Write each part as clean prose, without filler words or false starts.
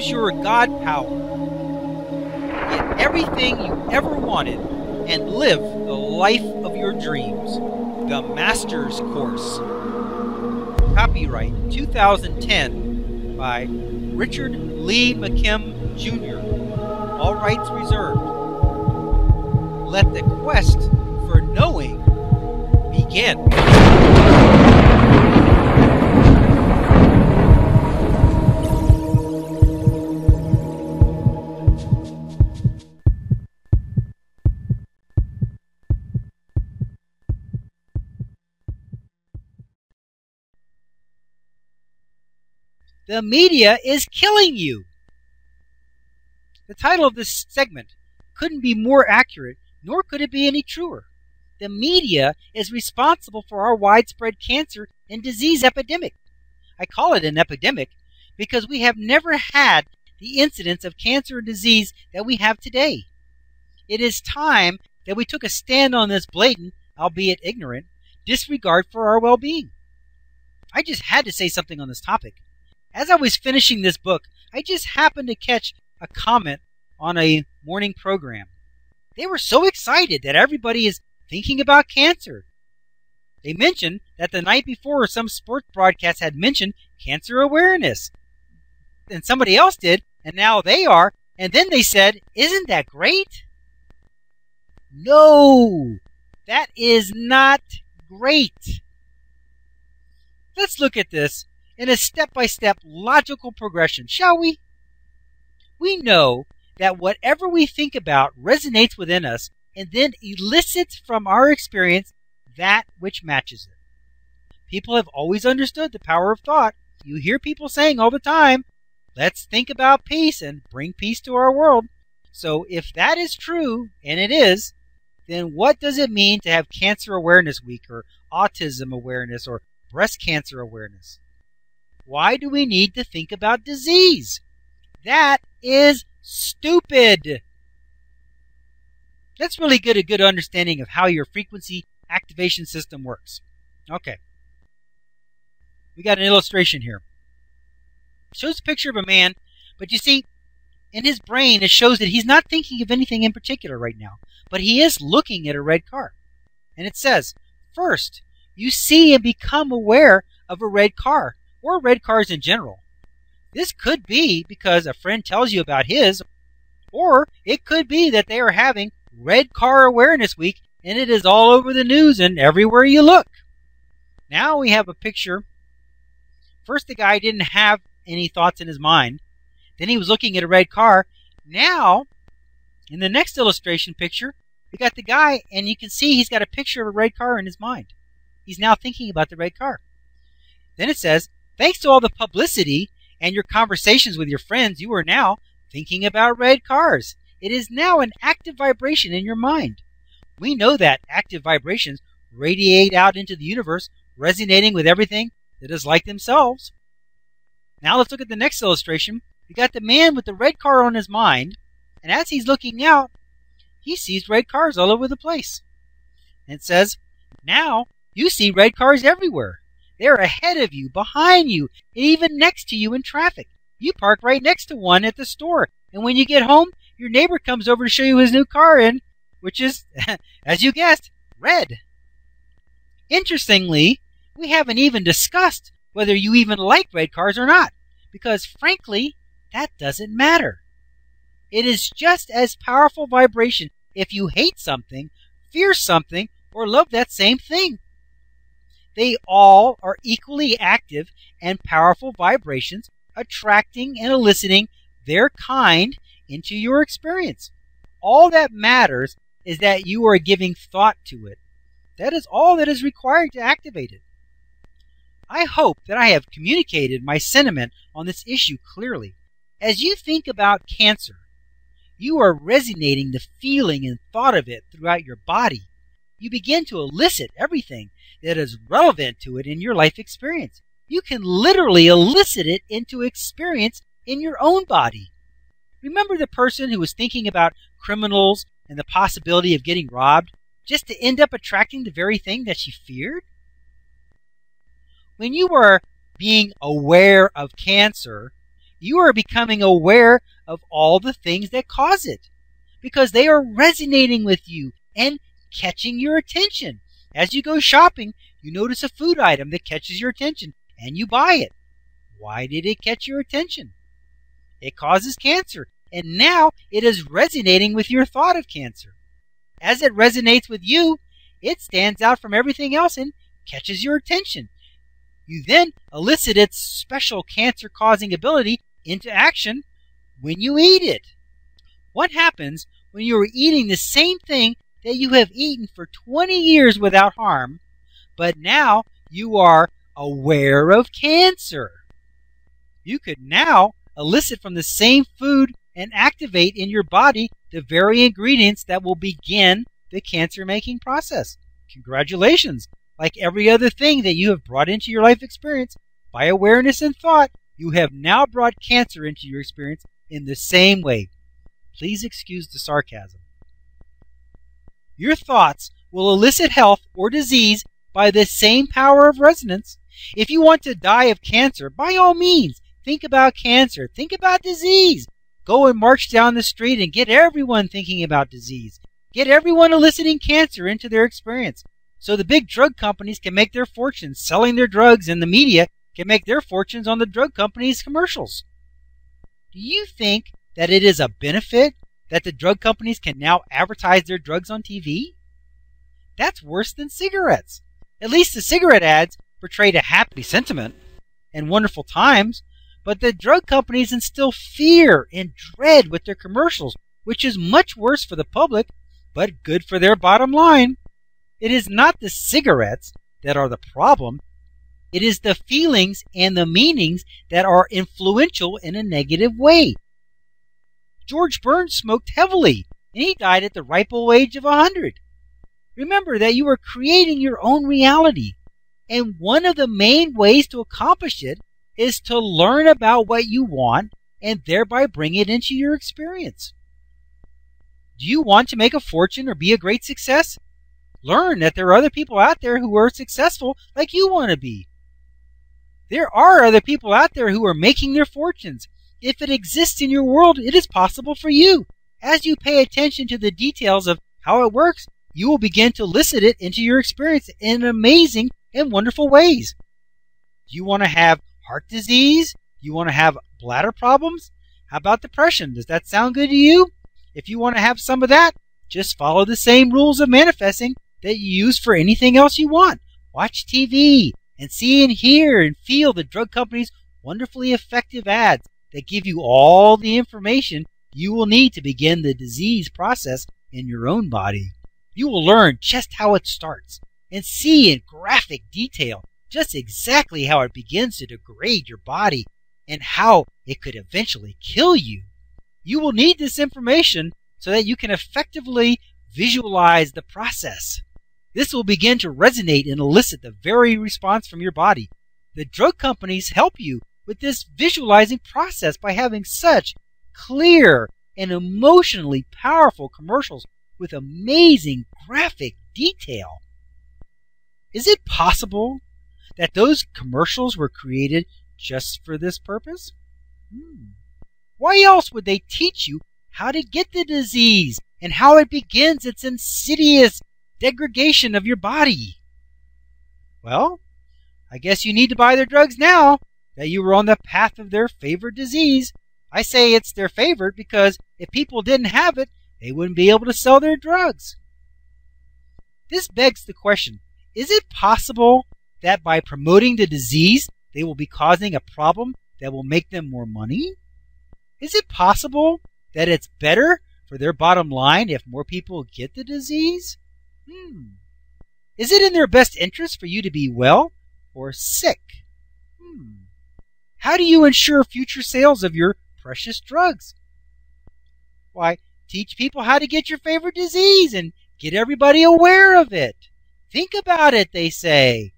Use your God power. Get everything you ever wanted and live the life of your dreams. The Master's Course. Copyright 2010 by Richard Lee McKim Jr. All rights reserved. Let the quest for knowing begin. The media is killing you. The title of this segment couldn't be more accurate, nor could it be any truer. The media is responsible for our widespread cancer and disease epidemic. I call it an epidemic because we have never had the incidence of cancer and disease that we have today. It is time that we took a stand on this blatant, albeit ignorant, disregard for our well-being. I just had to say something on this topic. As I was finishing this book, I just happened to catch a comment on a morning program. They were so excited that everybody is thinking about cancer. They mentioned that the night before some sports broadcast had mentioned cancer awareness. And somebody else did, and now they are. And then they said, "Isn't that great?" No, that is not great. Let's look at this in a step-by-step logical progression, shall we? We know that whatever we think about resonates within us and then elicits from our experience that which matches it. People have always understood the power of thought. You hear people saying all the time, let's think about peace and bring peace to our world. So if that is true, and it is, then what does it mean to have Cancer Awareness Week or Autism Awareness or Breast Cancer Awareness? Why do we need to think about disease? That is stupid. Let's really get a good understanding of how your frequency activation system works. Okay. We got an illustration here. It shows a picture of a man, but you see, in his brain it shows that he's not thinking of anything in particular right now, but he is looking at a red car. And it says, first, you see and become aware of a red car, or red cars in general. This could be because a friend tells you about his, or it could be that they are having Red Car Awareness Week and it is all over the news and everywhere you look. Now we have a picture. First, the guy didn't have any thoughts in his mind. Then he was looking at a red car. Now, in the next illustration picture, we got the guy and you can see he's got a picture of a red car in his mind. He's now thinking about the red car. Then it says, thanks to all the publicity and your conversations with your friends, you are now thinking about red cars. It is now an active vibration in your mind. We know that active vibrations radiate out into the universe, resonating with everything that is like themselves. Now let's look at the next illustration. We got the man with the red car on his mind, and as he's looking out, he sees red cars all over the place. And it says, now you see red cars everywhere. They're ahead of you, behind you, and even next to you in traffic. You park right next to one at the store, and when you get home, your neighbor comes over to show you his new car which is, as you guessed, red. Interestingly, we haven't even discussed whether you even like red cars or not, because frankly, that doesn't matter. It is just as powerful vibration if you hate something, fear something, or love that same thing. They all are equally active and powerful vibrations, attracting and eliciting their kind into your experience. All that matters is that you are giving thought to it. That is all that is required to activate it. I hope that I have communicated my sentiment on this issue clearly. As you think about cancer, you are resonating the feeling and thought of it throughout your body. You begin to elicit everything that is relevant to it in your life experience. You can literally elicit it into experience in your own body. Remember the person who was thinking about criminals and the possibility of getting robbed just to end up attracting the very thing that she feared? When you are being aware of cancer, you are becoming aware of all the things that cause it, because they are resonating with you and catching your attention. As you go shopping, you notice a food item that catches your attention and you buy it. Why did it catch your attention? It causes cancer, and now it is resonating with your thought of cancer. As it resonates with you, it stands out from everything else and catches your attention. You then elicit its special cancer-causing ability into action when you eat it. What happens when you are eating the same thing that you have eaten for 20 years without harm, but now you are aware of cancer? You could now elicit from the same food and activate in your body the very ingredients that will begin the cancer-making process. Congratulations! Like every other thing that you have brought into your life experience, by awareness and thought, you have now brought cancer into your experience in the same way. Please excuse the sarcasm. Your thoughts will elicit health or disease by the same power of resonance. If you want to die of cancer, by all means, think about cancer. Think about disease. Go and march down the street and get everyone thinking about disease. Get everyone eliciting cancer into their experience, so the big drug companies can make their fortunes selling their drugs, and the media can make their fortunes on the drug companies' commercials. Do you think that it is a benefit that the drug companies can now advertise their drugs on TV? That's worse than cigarettes. At least the cigarette ads portrayed a happy sentiment and wonderful times, but the drug companies instill fear and dread with their commercials, which is much worse for the public, but good for their bottom line. It is not the cigarettes that are the problem. It is the feelings and the meanings that are influential in a negative way. George Burns smoked heavily, and he died at the ripe old age of 100. Remember that you are creating your own reality, and one of the main ways to accomplish it is to learn about what you want and thereby bring it into your experience. Do you want to make a fortune or be a great success? Learn that there are other people out there who are successful like you want to be. There are other people out there who are making their fortunes. If it exists in your world, it is possible for you. As you pay attention to the details of how it works, you will begin to elicit it into your experience in amazing and wonderful ways. Do you want to have heart disease? You want to have bladder problems? How about depression? Does that sound good to you? If you want to have some of that, just follow the same rules of manifesting that you use for anything else you want. Watch TV and see and hear and feel the drug companies' wonderfully effective ads that give you all the information you will need to begin the disease process in your own body. You will learn just how it starts and see in graphic detail just exactly how it begins to degrade your body and how it could eventually kill you. You will need this information so that you can effectively visualize the process. This will begin to resonate and elicit the very response from your body. The drug companies help you with this visualizing process by having such clear and emotionally powerful commercials with amazing graphic detail. Is it possible that those commercials were created just for this purpose? Why else would they teach you how to get the disease and how it begins its insidious degradation of your body? Well, I guess you need to buy their drugs now that you were on the path of their favorite disease. I say it's their favorite because if people didn't have it, they wouldn't be able to sell their drugs. This begs the question, is it possible that by promoting the disease, they will be causing a problem that will make them more money? Is it possible that it's better for their bottom line if more people get the disease? Is it in their best interest for you to be well or sick? How do you ensure future sales of your precious drugs? Why, teach people how to get your favorite disease and get everybody aware of it. Think about it, they say.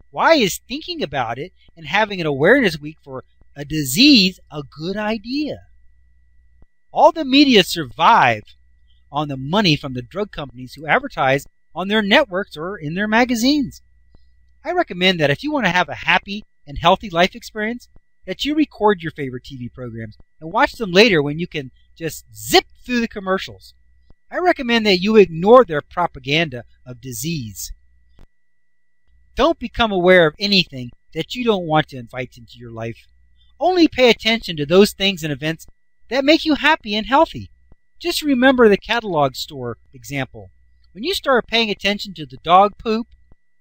Why is thinking about it and having an awareness week for a disease a good idea? All the media survive on the money from the drug companies who advertise on their networks or in their magazines. I recommend that if you want to have a happy and healthy life experience, that you record your favorite TV programs and watch them later when you can just zip through the commercials. I recommend that you ignore their propaganda of disease. Don't become aware of anything that you don't want to invite into your life. Only pay attention to those things and events that make you happy and healthy. Just remember the catalog store example. When you start paying attention to the dog poop,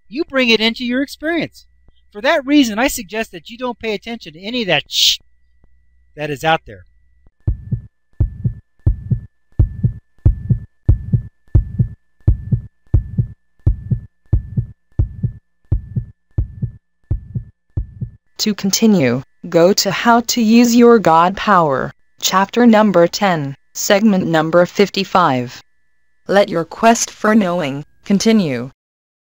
you bring it into your experience. For that reason, I suggest that you don't pay attention to any of that shh that is out there. To continue, go to How to Use Your God Power, chapter number 10, segment number 55. Let your quest for knowing continue.